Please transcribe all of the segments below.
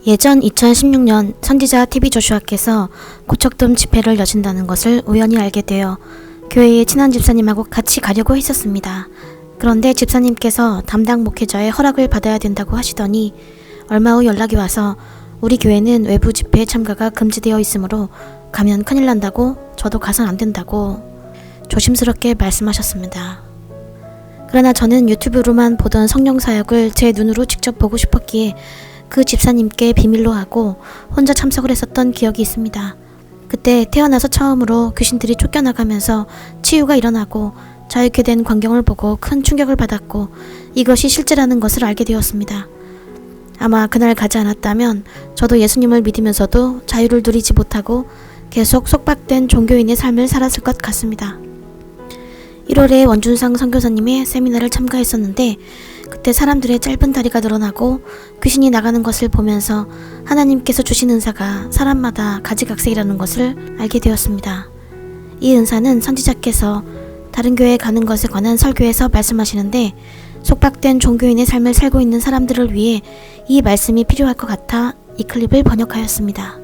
예전 2016년 선지자 TV 조슈아께서 고척돔 집회를 여신다는 것을 우연히 알게 되어 교회의 친한 집사님하고 같이 가려고 했었습니다. 그런데 집사님께서 담당 목회자의 허락을 받아야 된다고 하시더니 얼마 후 연락이 와서 우리 교회는 외부 집회에 참가가 금지되어 있으므로 가면 큰일 난다고, 저도 가선 안 된다고 조심스럽게 말씀하셨습니다. 그러나 저는 유튜브로만 보던 성령 사역을 제 눈으로 직접 보고 싶었기에 그 집사님께 비밀로 하고 혼자 참석을 했었던 기억이 있습니다. 그때 태어나서 처음으로 귀신들이 쫓겨나가면서 치유가 일어나고 자유케 된 광경을 보고 큰 충격을 받았고 이것이 실제라는 것을 알게 되었습니다. 아마 그날 가지 않았다면 저도 예수님을 믿으면서도 자유를 누리지 못하고 계속 속박된 종교인의 삶을 살았을 것 같습니다. 1월에 원준상 선교사님의 세미나를 참가했었는데 그때 사람들의 짧은 다리가 늘어나고 귀신이 나가는 것을 보면서 하나님께서 주신 은사가 사람마다 가지각색이라는 것을 알게 되었습니다. 이 은사는 선지자께서 다른 교회에 가는 것에 관한 설교에서 말씀하시는데 속박된 종교인의 삶을 살고 있는 사람들을 위해 이 말씀이 필요할 것 같아 이 클립을 번역하였습니다.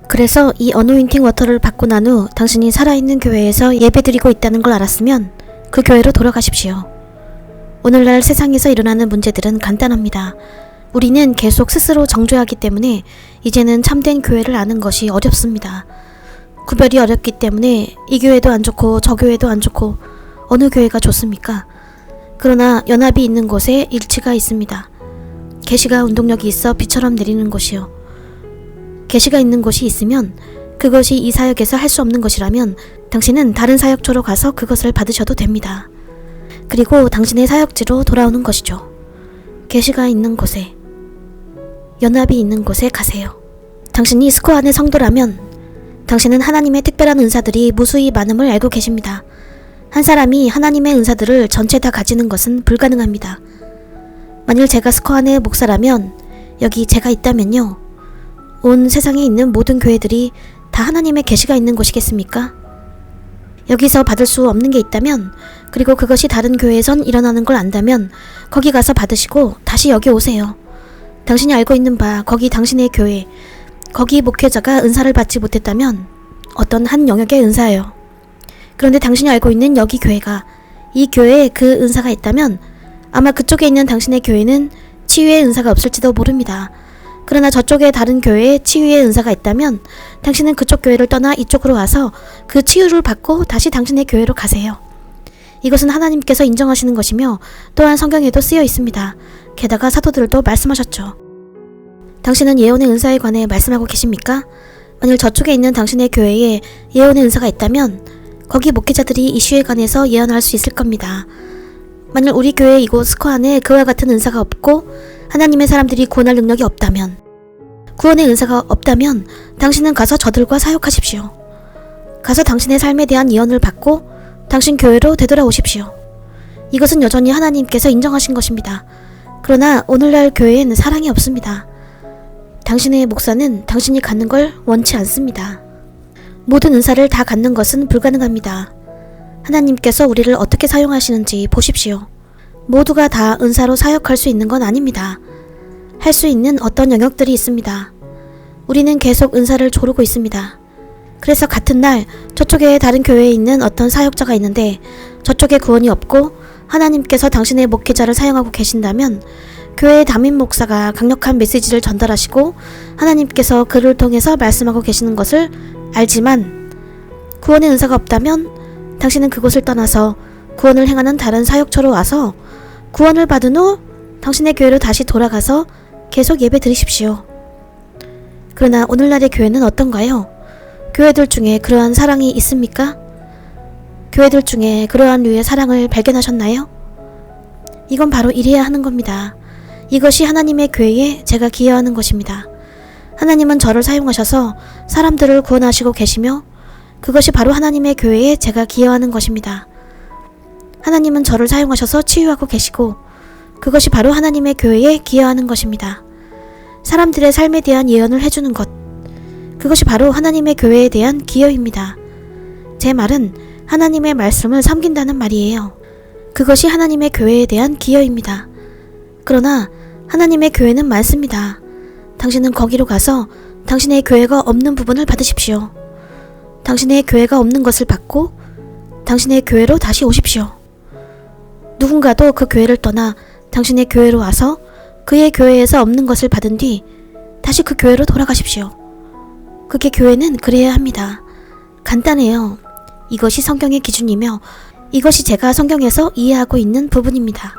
그래서 이 어노인팅 워터를 받고 난 후 당신이 살아있는 교회에서 예배드리고 있다는 걸 알았으면 그 교회로 돌아가십시오. 오늘날 세상에서 일어나는 문제들은 간단합니다. 우리는 계속 스스로 정죄하기 때문에 이제는 참된 교회를 아는 것이 어렵습니다. 구별이 어렵기 때문에 이 교회도 안 좋고 저 교회도 안 좋고 어느 교회가 좋습니까? 그러나 연합이 있는 곳에 일치가 있습니다. 계시가 운동력이 있어 비처럼 내리는 곳이요. 계시가 있는 곳이 있으면 그것이 이 사역에서 할 수 없는 것이라면 당신은 다른 사역처로 가서 그것을 받으셔도 됩니다. 그리고 당신의 사역지로 돌아오는 것이죠. 계시가 있는 곳에, 연합이 있는 곳에 가세요. 당신이 스코 안의 성도라면 당신은 하나님의 특별한 은사들이 무수히 많음을 알고 계십니다. 한 사람이 하나님의 은사들을 전체 다 가지는 것은 불가능합니다. 만일 제가 스코 안의 목사라면 여기 제가 있다면요. 온 세상에 있는 모든 교회들이 다 하나님의 계시가 있는 곳이겠습니까? 여기서 받을 수 없는 게 있다면, 그리고 그것이 다른 교회에선 일어나는 걸 안다면 거기 가서 받으시고 다시 여기 오세요. 당신이 알고 있는 바 거기 당신의 교회, 거기 목회자가 은사를 받지 못했다면 어떤 한 영역의 은사예요. 그런데 당신이 알고 있는 여기 교회가, 이 교회에 그 은사가 있다면 아마 그쪽에 있는 당신의 교회는 치유의 은사가 없을지도 모릅니다. 그러나 저쪽에 다른 교회에 치유의 은사가 있다면 당신은 그쪽 교회를 떠나 이쪽으로 와서 그 치유를 받고 다시 당신의 교회로 가세요. 이것은 하나님께서 인정하시는 것이며 또한 성경에도 쓰여 있습니다. 게다가 사도들도 말씀하셨죠. 당신은 예언의 은사에 관해 말씀하고 계십니까? 만일 저쪽에 있는 당신의 교회에 예언의 은사가 있다면 거기 목회자들이 이슈에 관해서 예언할 수 있을 겁니다. 만일 우리 교회 이곳 스코 안에 그와 같은 은사가 없고 하나님의 사람들이 구원할 능력이 없다면, 구원의 은사가 없다면 당신은 가서 저들과 사역하십시오. 가서 당신의 삶에 대한 예언을 받고 당신 교회로 되돌아오십시오. 이것은 여전히 하나님께서 인정하신 것입니다. 그러나 오늘날 교회엔 사랑이 없습니다. 당신의 목사는 당신이 갖는 걸 원치 않습니다. 모든 은사를 다 갖는 것은 불가능합니다. 하나님께서 우리를 어떻게 사용하시는지 보십시오. 모두가 다 은사로 사역할 수 있는 건 아닙니다. 할 수 있는 어떤 영역들이 있습니다. 우리는 계속 은사를 조르고 있습니다. 그래서 같은 날 저쪽에 다른 교회에 있는 어떤 사역자가 있는데 저쪽에 구원이 없고 하나님께서 당신의 목회자를 사용하고 계신다면 교회의 담임 목사가 강력한 메시지를 전달하시고 하나님께서 그를 통해서 말씀하고 계시는 것을 알지만 구원의 은사가 없다면 당신은 그곳을 떠나서 구원을 행하는 다른 사역처로 와서 구원을 받은 후 당신의 교회로 다시 돌아가서 계속 예배 드리십시오. 그러나 오늘날의 교회는 어떤가요? 교회들 중에 그러한 사랑이 있습니까? 교회들 중에 그러한 류의 사랑을 발견하셨나요? 이건 바로 이래야 하는 겁니다. 이것이 하나님의 교회에 제가 기여하는 것입니다. 하나님은 저를 사용하셔서 사람들을 구원하시고 계시며 그것이 바로 하나님의 교회에 제가 기여하는 것입니다. 하나님은 저를 사용하셔서 치유하고 계시고 그것이 바로 하나님의 교회에 기여하는 것입니다. 사람들의 삶에 대한 예언을 해주는 것, 그것이 바로 하나님의 교회에 대한 기여입니다. 제 말은 하나님의 말씀을 섬긴다는 말이에요. 그것이 하나님의 교회에 대한 기여입니다. 그러나 하나님의 교회는 많습니다. 당신은 거기로 가서 당신의 교회가 없는 부분을 받으십시오. 당신의 교회가 없는 것을 받고 당신의 교회로 다시 오십시오. 누군가도 그 교회를 떠나 당신의 교회로 와서 그의 교회에서 없는 것을 받은 뒤 다시 그 교회로 돌아가십시오. 그게 교회는 그래야 합니다. 간단해요. 이것이 성경의 기준이며 이것이 제가 성경에서 이해하고 있는 부분입니다.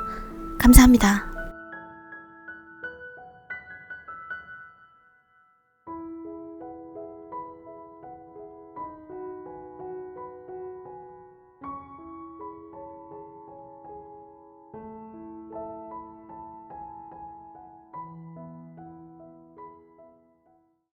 감사합니다.